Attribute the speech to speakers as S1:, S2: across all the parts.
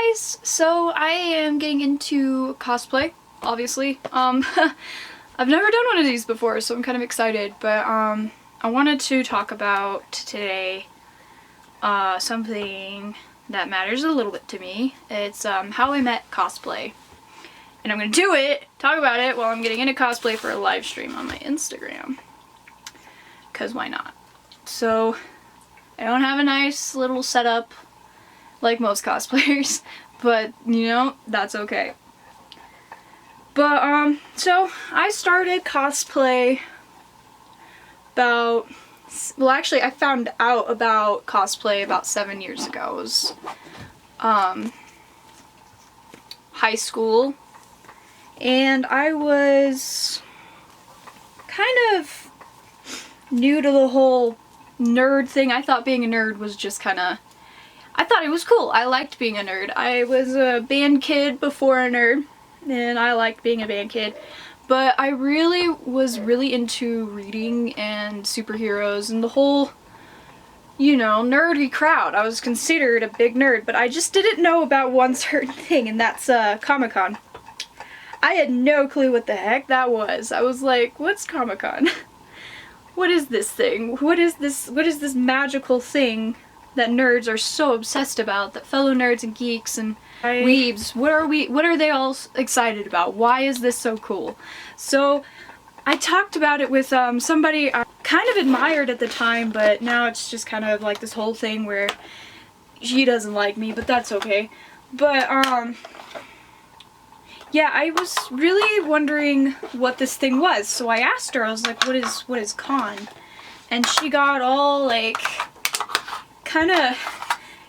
S1: guys! So I am getting into cosplay, obviously. I've never done one of these before, so I'm kind of excited, but I wanted to talk about today something that matters a little bit to me. It's how I met cosplay. And I'm gonna talk about it while I'm getting into cosplay for a live stream on my Instagram. Cause why not? So I don't have a nice little setup like most cosplayers, but you know, that's okay. But so I started cosplay about, well actually I found out about cosplay about 7 years ago. It was high school, and I was kind of new to the whole nerd thing. I thought being a nerd was just I thought it was cool. I liked being a nerd. I was a band kid before a nerd, and I liked being a band kid. But I was really into reading and superheroes and the whole, you know, nerdy crowd. I was considered a big nerd, but I just didn't know about one certain thing, and that's Comic-Con. I had no clue what the heck that was. I was like, what's Comic-Con? What is this thing? What is this magical thing that nerds are so obsessed about, that fellow nerds and geeks and weebs, what are they all excited about? Why is this so cool? So I talked about it with somebody I kind of admired at the time, but now it's just kind of like this whole thing where she doesn't like me, but that's okay. But yeah, I was really wondering what this thing was, so I asked her. I was like, what is con? And she got all like kind of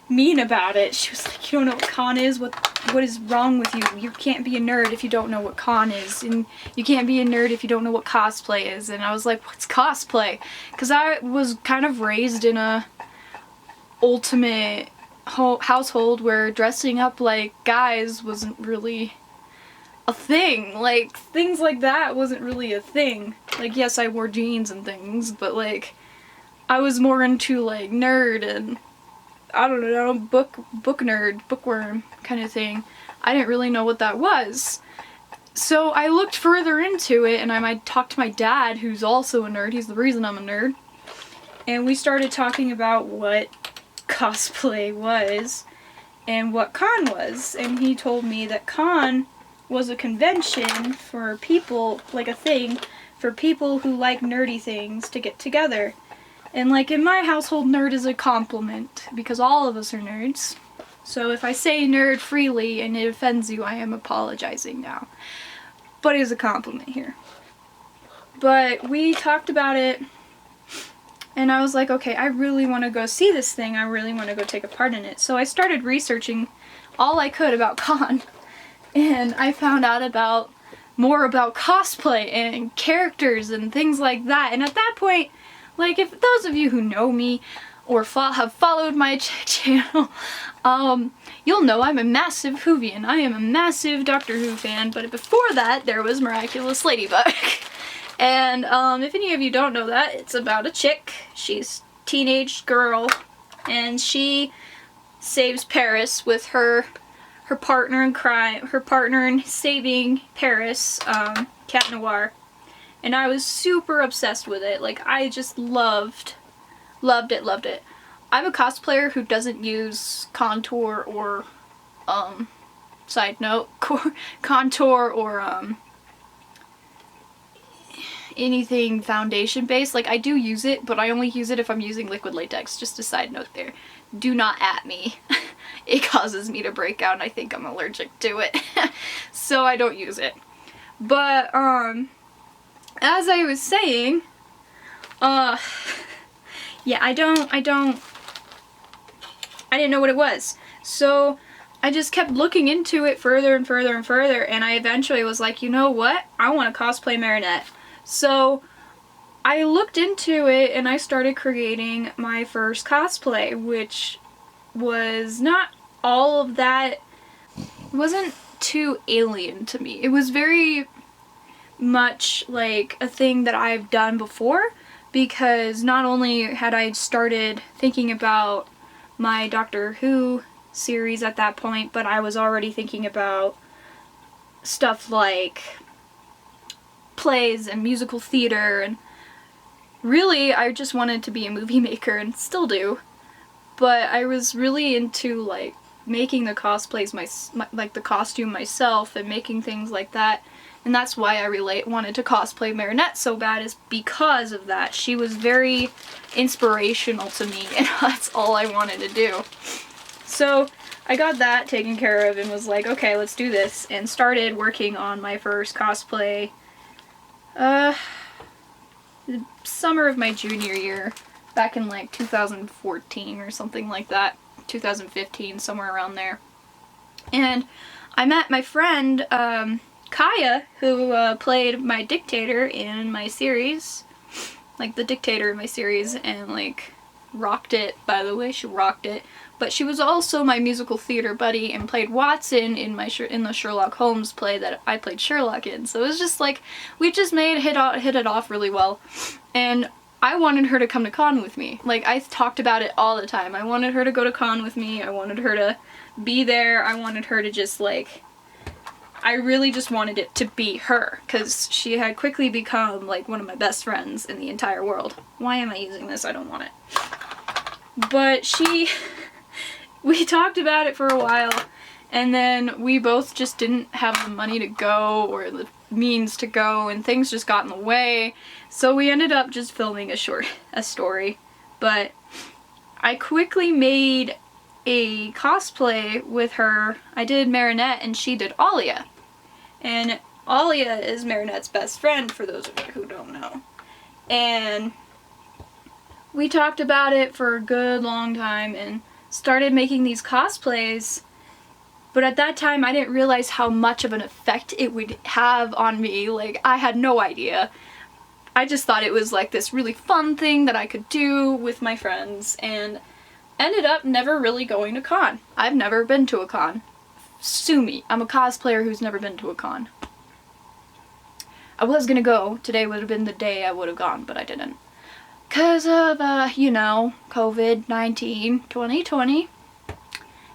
S1: mean about it. She was like, you don't know what con is? What is wrong with you? You can't be a nerd if you don't know what con is, and you can't be a nerd if you don't know what cosplay is. And I was like, what's cosplay? Because I was kind of raised in a ultimate household where dressing up like guys wasn't really a thing. Like, things like that wasn't really a thing. Like, yes, I wore jeans and things, but like, I was more into like nerd and, I don't know, book nerd, bookworm kind of thing. I didn't really know what that was. So I looked further into it, and I talked to my dad, who's also a nerd. He's the reason I'm a nerd. And we started talking about what cosplay was and what con was. And he told me that con was a convention for people, like a thing, for people who like nerdy things to get together. And like in my household, nerd is a compliment, because all of us are nerds. So if I say nerd freely and it offends you, I am apologizing now. But it is a compliment here. But we talked about it, and I was like, okay, I really want to go see this thing. I really want to go take a part in it. So I started researching all I could about con, and I found out more about cosplay and characters and things like that. And at that point, like, if those of you who know me or have followed my channel, you'll know I'm a massive Whovian. I am a massive Doctor Who fan, but before that, there was Miraculous Ladybug. And if any of you don't know that, it's about a chick. She's a teenage girl, and she saves Paris with her partner in crime, her partner in saving Paris, Cat Noir. And I was super obsessed with it. Like, I just loved it. I'm a cosplayer who doesn't use contour or, side note, contour or, anything foundation based. Like, I do use it, but I only use it if I'm using liquid latex. Just a side note there. Do not at me. It causes me to break out, and I think I'm allergic to it. So I don't use it. But, as I was saying, yeah, I didn't know what it was. So I just kept looking into it further and further and further, and I eventually was like, you know what? I want to cosplay Marinette. So I looked into it, and I started creating my first cosplay, which was not all of that, wasn't too alien to me. It was very much like a thing that I've done before, because not only had I started thinking about my Doctor Who series at that point, but I was already thinking about stuff like plays and musical theater, and really I just wanted to be a movie maker, and still do. But I was really into like making the cosplays like the costume myself and making things like that. And that's why I wanted to cosplay Marinette so bad, is because of that. She was very inspirational to me, and that's all I wanted to do. So I got that taken care of and was like, okay, let's do this, and started working on my first cosplay the summer of my junior year, back in like 2014 or something like that, 2015, somewhere around there. And I met my friend Kaya, who played my dictator in my series, like the dictator in my series, and like rocked it, by the way, she rocked it. But she was also my musical theater buddy and played Watson in the Sherlock Holmes play that I played Sherlock in. So it was just like, we just hit it off really well. And I wanted her to come to con with me. Like, I talked about it all the time. I wanted her to go to con with me. I wanted her to be there. I wanted her to just like, I really just wanted it to be her, because she had quickly become like one of my best friends in the entire world. Why am I using this? I don't want it. But we talked about it for a while, and then we both just didn't have the money to go or the means to go, and things just got in the way. So we ended up just filming a story. But I quickly made a cosplay with her. I did Marinette and she did Alia. And Alia is Marinette's best friend, for those of you who don't know. And we talked about it for a good long time and started making these cosplays. But at that time I didn't realize how much of an effect it would have on me. Like, I had no idea. I just thought it was like this really fun thing that I could do with my friends, and ended up never really going to con. I've never been to a con. Sue me. I'm a cosplayer who's never been to a con. I was gonna go. Today would have been the day I would have gone, but I didn't. Because of, you know, COVID-19, 2020.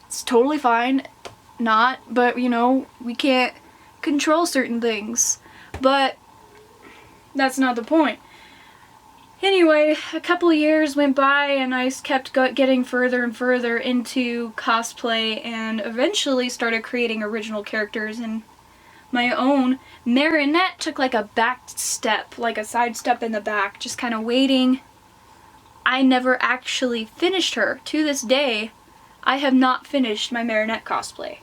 S1: It's totally fine. Not, but, you know, we can't control certain things. But that's not the point. Anyway, a couple of years went by and I kept getting further and further into cosplay, and eventually started creating original characters and my own. Marinette took like a back step, like a side step in the back, just kind of waiting. I never actually finished her. To this day, I have not finished my Marinette cosplay.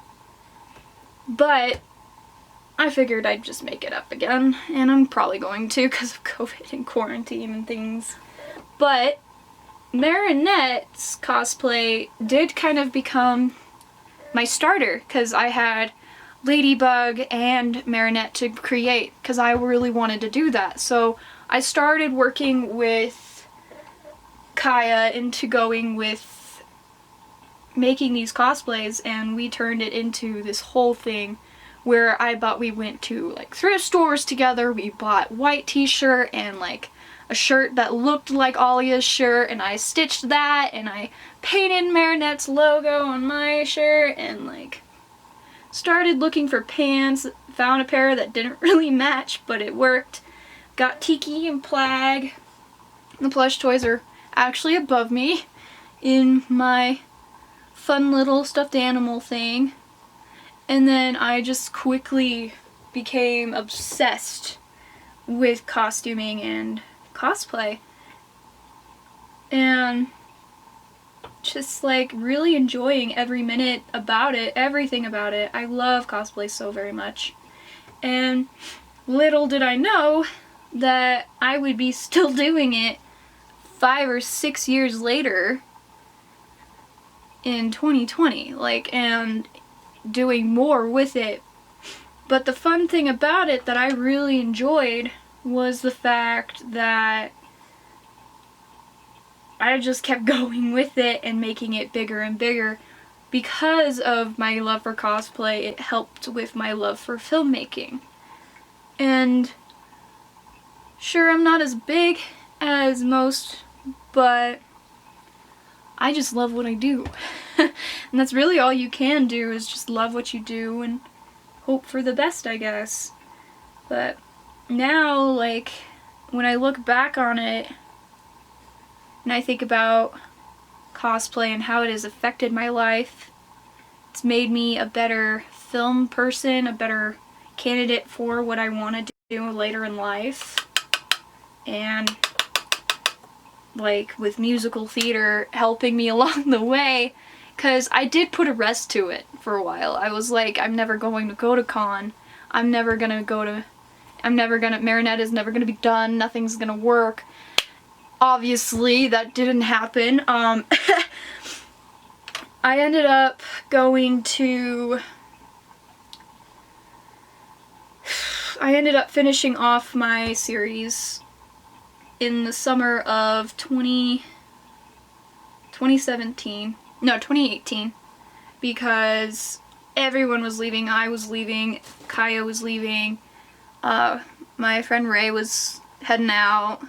S1: But I figured I'd just make it up again, and I'm probably going to because of COVID and quarantine and things. But Marinette's cosplay did kind of become my starter, because I had Ladybug and Marinette to create, because I really wanted to do that. So I started working with Kaya into going with making these cosplays, and we turned it into this whole thing where we went to like thrift stores together. We bought white t-shirt and like a shirt that looked like Alia's shirt, and I stitched that, and I painted Marinette's logo on my shirt, and like started looking for pants, found a pair that didn't really match, but it worked. Got Tiki and Plag. The plush toys are actually above me in my fun little stuffed animal thing. And then I just quickly became obsessed with costuming and cosplay. And just like really enjoying every minute about it, everything about it. I love cosplay so very much. And little did I know that I would be still doing it 5 or 6 years later in 2020. Like, and doing more with it. But the fun thing about it that I really enjoyed was the fact that I just kept going with it and making it bigger and bigger. Because of my love for cosplay, it helped with my love for filmmaking. And sure, I'm not as big as most, but I just love what I do. And that's really all you can do, is just love what you do and hope for the best, I guess. But now, like, when I look back on it and I think about cosplay and how it has affected my life, it's made me a better film person, a better candidate for what I want to do later in life. And like with musical theater helping me along the way, because I did put a rest to it for a while. I was like, I'm never going to go to con. Marinette is never gonna be done. Nothing's gonna work. Obviously, that didn't happen. I ended up finishing off my series in the summer of 2018, because everyone was leaving. I was leaving, Kaya was leaving, my friend Ray was heading out,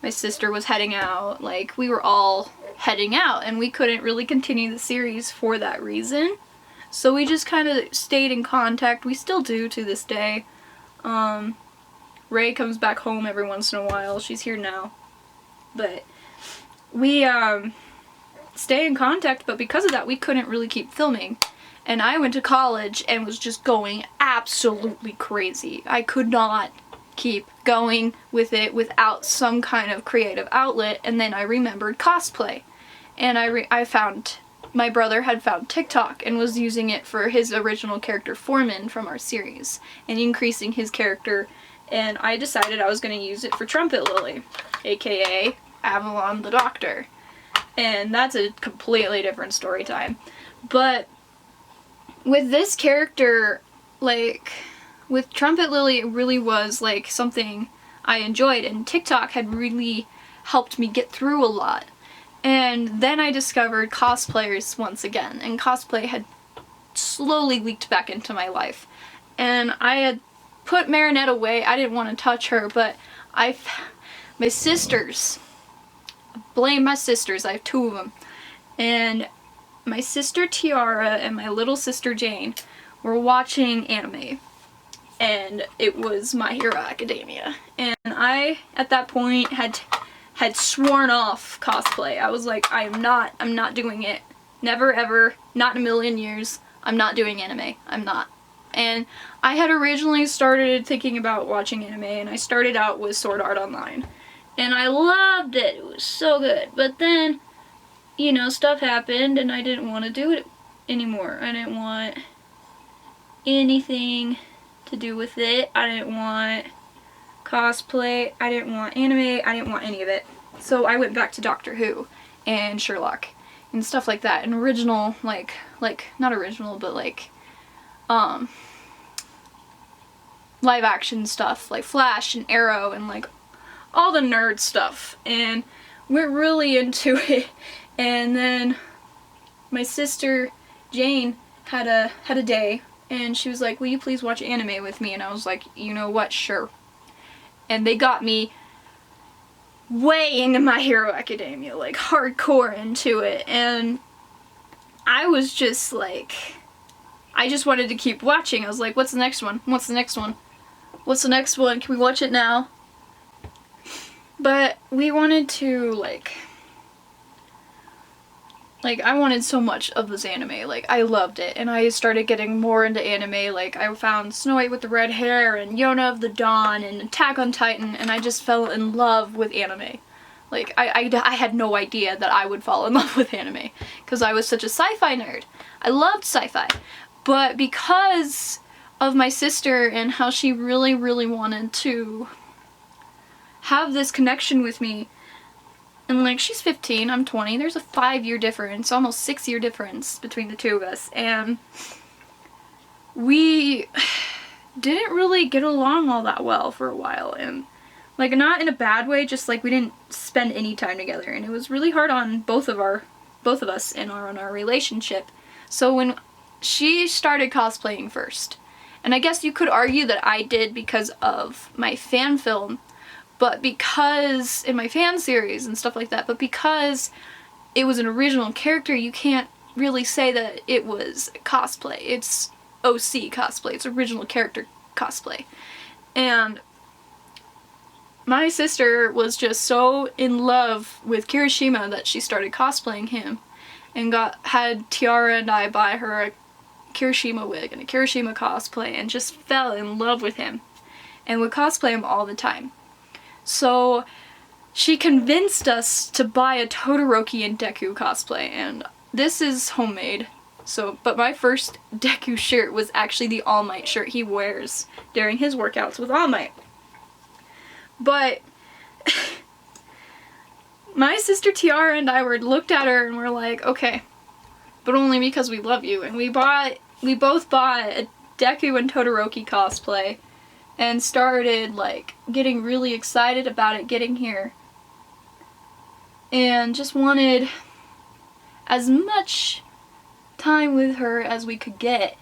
S1: my sister was heading out, like, we were all heading out, and we couldn't really continue the series for that reason. So we just kind of stayed in contact. We still do to this day. Ray comes back home every once in a while. She's here now. But we stay in contact, but because of that we couldn't really keep filming. And I went to college and was just going absolutely crazy. I could not keep going with it without some kind of creative outlet. And then I remembered cosplay. And I found, my brother had found TikTok and was using it for his original character Foreman from our series and increasing his character. And I decided I was going to use it for Trumpet Lily, aka Avalon the Doctor. And that's a completely different story time. But with this character, like, with Trumpet Lily, it really was like something I enjoyed, and TikTok had really helped me get through a lot. And then I discovered cosplayers once again, and cosplay had slowly leaked back into my life. And I had put Marinette away. I didn't want to touch her, but my sisters, blame my sisters, I have two of them, and my sister Tiara and my little sister Jane were watching anime, and it was My Hero Academia. And I, at that point, had sworn off cosplay. I was like, I'm not doing it. Never ever, not in a million years, I'm not doing anime. I'm not. And I had originally started thinking about watching anime, and I started out with Sword Art Online. And I loved it. It was so good. But then, you know, stuff happened and I didn't want to do it anymore. I didn't want anything to do with it. I didn't want cosplay. I didn't want anime. I didn't want any of it. So I went back to Doctor Who and Sherlock and stuff like that. And original, like not original, but like, live action stuff, like Flash and Arrow and like all the nerd stuff, and went really into it. And then my sister Jane had a day, and she was like, will you please watch anime with me? And I was like, you know what, sure. And they got me way into My Hero Academia, like hardcore into it, and I was just like, I just wanted to keep watching. I was like, what's the next one? What's the next one? What's the next one? Can we watch it now? But we wanted to, like, I wanted so much of this anime. Like, I loved it, and I started getting more into anime. Like, I found Snow White with the Red Hair, and Yona of the Dawn, and Attack on Titan, and I just fell in love with anime. Like, I had no idea that I would fall in love with anime, because I was such a sci-fi nerd. I loved sci-fi. But because of my sister and how she really, really wanted to have this connection with me, and like, she's 15, I'm 20, there's a 5-year difference, almost 6-year difference between the two of us, and we didn't really get along all that well for a while, and like, not in a bad way, just like we didn't spend any time together, and it was really hard on both of us and on our relationship. So when she started cosplaying first, and I guess you could argue that I did because of my fan film, but because, in my fan series and stuff like that, but because it was an original character, you can't really say that it was cosplay. It's OC cosplay. It's original character cosplay. And my sister was just so in love with Kirishima that she started cosplaying him and had Tiara and I buy her a Kirishima wig and a Kirishima cosplay and just fell in love with him and would cosplay him all the time. So she convinced us to buy a Todoroki and Deku cosplay, and this is homemade. But my first Deku shirt was actually the All Might shirt he wears during his workouts with All Might. But my sister Tiara and I looked at her and were like, okay, but only because we love you. And we both bought a Deku and Todoroki cosplay and started like getting really excited about it getting here. And just wanted as much time with her as we could get,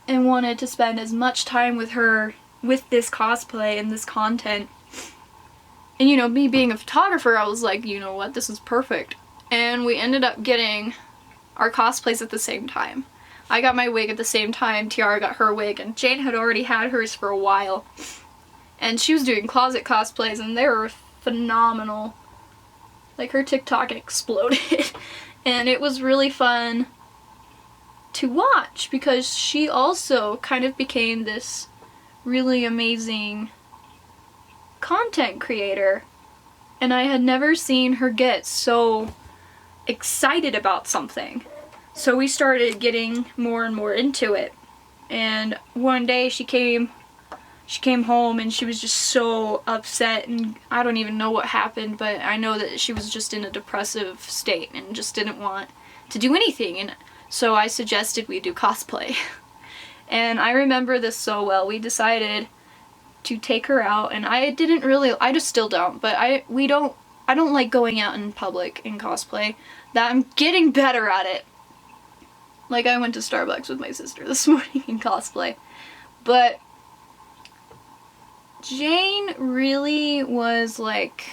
S1: and wanted to spend as much time with her with this cosplay and this content. And you know, me being a photographer, I was like, you know what, this is perfect. And we ended up getting our cosplays at the same time. I got my wig at the same time, Tiara got her wig, and Jane had already had hers for a while. And she was doing closet cosplays and they were phenomenal. Like, her TikTok exploded. And it was really fun to watch because she also kind of became this really amazing content creator. And I had never seen her get so excited about something. So we started getting more and more into it. And one day she came home and she was just so upset, and I don't even know what happened, but I know that she was just in a depressive state and just didn't want to do anything. And so I suggested we do cosplay. And I remember this so well. We decided to take her out, and I just still don't, but I don't like going out in public in cosplay. That I'm getting better at it. Like, I went to Starbucks with my sister this morning in cosplay. But Jane really was like,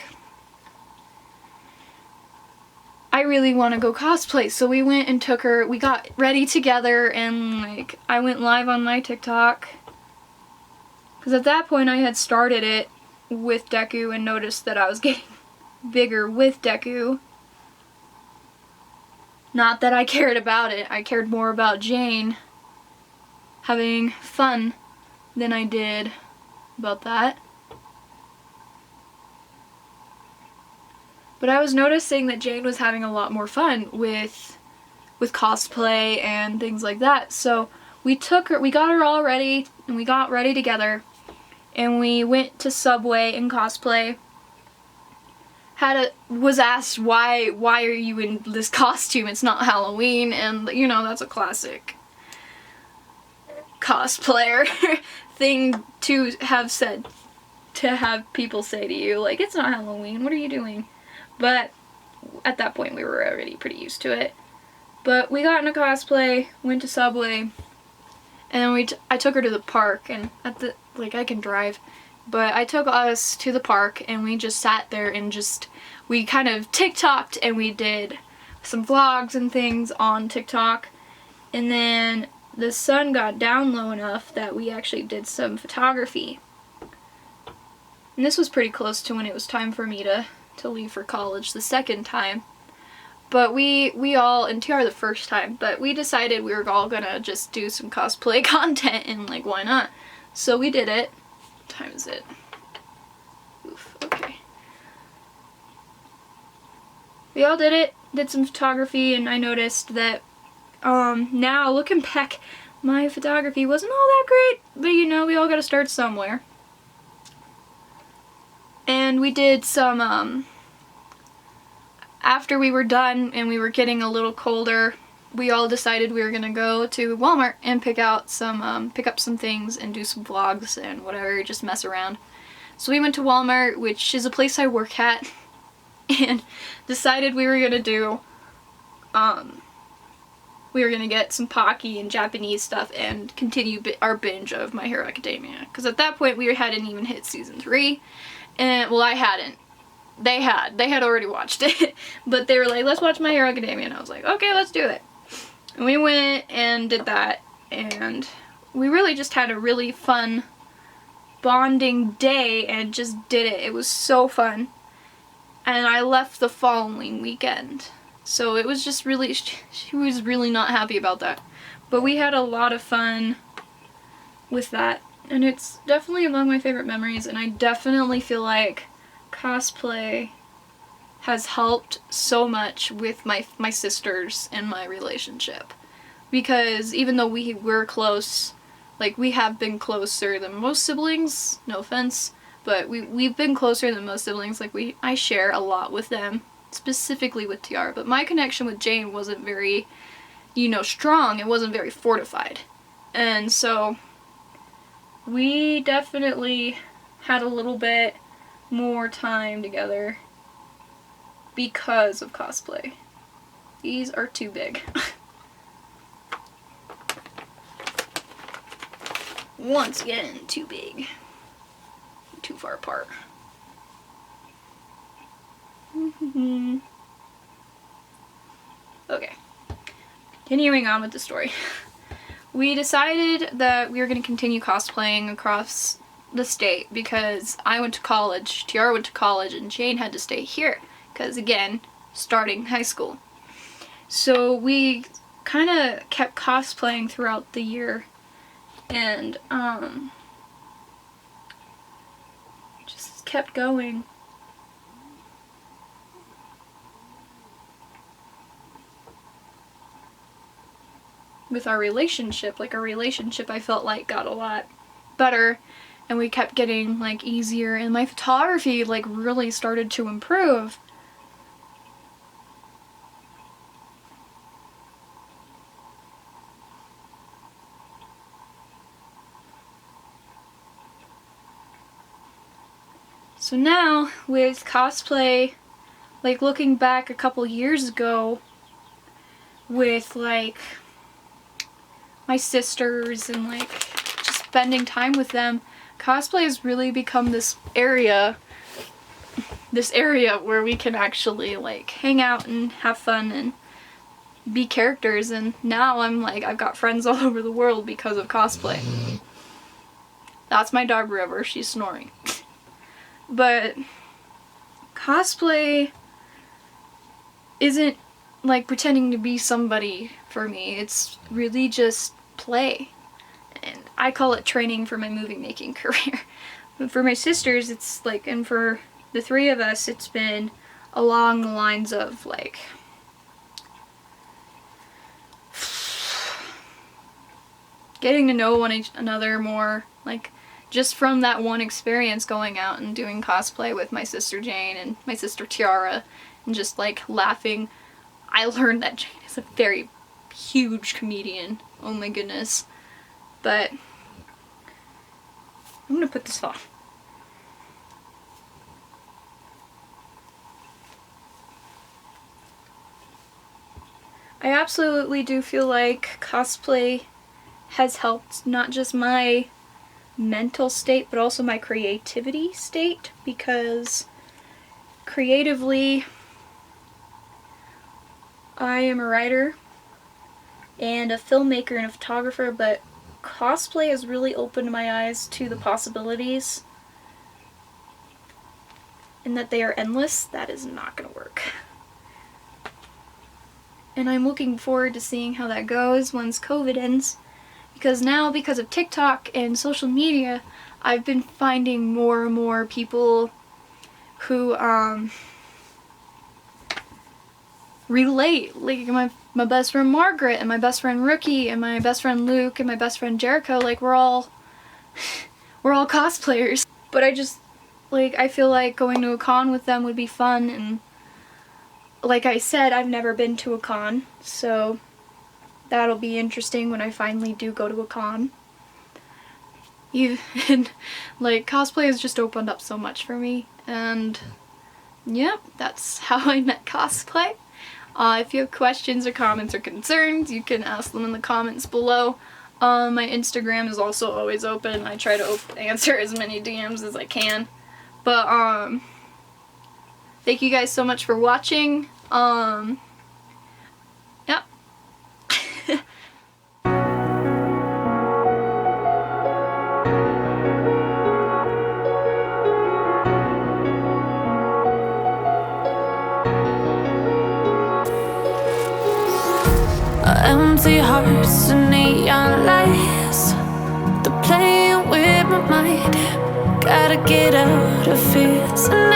S1: I really want to go cosplay. So we went and took her, we got ready together, and like, I went live on my TikTok. Because at that point I had started it with Deku and noticed that I was getting bigger with Deku. Not that I cared about it, I cared more about Jane having fun than I did about that. But I was noticing that Jane was having a lot more fun with cosplay and things like that. So we got her all ready, and we got ready together, and we went to Subway in cosplay. Was asked, why are you in this costume? It's not Halloween. And you know, that's a classic cosplayer thing to have said, to have people say to you, like, it's not Halloween, what are you doing? But at that point we were already pretty used to it. But we got in a cosplay, went to Subway, and then I took her to the park, and I can drive, but I took us to the park, and we just sat there and we kind of TikToked, and we did some vlogs and things on TikTok. And then the sun got down low enough that we actually did some photography. And this was pretty close to when it was time for me to leave for college the second time. But we all, and Tiara the first time, but we decided we were all gonna just do some cosplay content, and like, why not? So we did it. What time is it? Oof, okay. We all did it, did some photography, and I noticed that now looking back, my photography wasn't all that great, but you know, we all gotta start somewhere. And we did some, after we were done and we were getting a little colder, we all decided we were gonna go to Walmart and pick up some things and do some vlogs and whatever, just mess around. So we went to Walmart, which is a place I work at, and decided we were gonna do, we were gonna get some Pocky and Japanese stuff and continue our binge of My Hero Academia. Because at that point we hadn't even hit season 3, and well, I hadn't. They had already watched it. But they were like, let's watch My Hero Academia. And I was like, okay, let's do it. And we went and did that. And we really just had a really fun bonding day and just did it. It was so fun. And I left the following weekend. So it was just really, she was really not happy about that. But we had a lot of fun with that. And it's definitely among my favorite memories. And I definitely feel like cosplay has helped so much with my sisters and my relationship. Because even though we were close, like we have been closer than most siblings, no offense, but we've been closer than most siblings. Like I share a lot with them, specifically with Tiara, but my connection with Jane wasn't very, strong. It wasn't very fortified. And so we definitely had a little bit more time together because of cosplay. These are too big. Once again, too big. Too far apart. Okay. Continuing on with the story. We decided that we were going to continue cosplaying across the state because I went to college, Tiara went to college, and Jane had to stay here because, again, starting high school. So we kind of kept cosplaying throughout the year and just kept going. With our relationship, I felt like got a lot better, and we kept getting like easier, and my photography like really started to improve. So now with cosplay, like looking back a couple years ago with like my sisters and like just spending time with them, cosplay has really become this area where we can actually like hang out and have fun and be characters. And now I've got friends all over the world because of cosplay. That's my dog River, she's snoring. But cosplay isn't like pretending to be somebody for me. It's really just play. And I call it training for my movie making career. But for my sisters, it's like, and for the three of us, it's been along the lines of like getting to know one another more, like just from that one experience going out and doing cosplay with my sister Jane and my sister Tiara and just like laughing. I learned that Jane is a very huge comedian. Oh my goodness. But I'm gonna put this off. I absolutely do feel like cosplay has helped not just my mental state but also my creativity state, because creatively I am a writer and a filmmaker and a photographer, but cosplay has really opened my eyes to the possibilities and that they are endless. That is not gonna work. And I'm looking forward to seeing how that goes once COVID ends. Because now, because of TikTok and social media, I've been finding more and more people who relate. Like my best friend Margaret and my best friend Rookie and my best friend Luke and my best friend Jericho, like we're all cosplayers. But I feel like going to a con with them would be fun, and like I said, I've never been to a con, so that'll be interesting when I finally do go to a con. And like cosplay has just opened up so much for me, and yeah, that's how I met cosplay. If you have questions or comments or concerns, you can ask them in the comments below. My Instagram is also always open. I try to answer as many DMs as I can. But Thank you guys so much for watching. Yep.
S2: Empty hearts and neon lights, they're playing with my mind. Gotta get out of here tonight.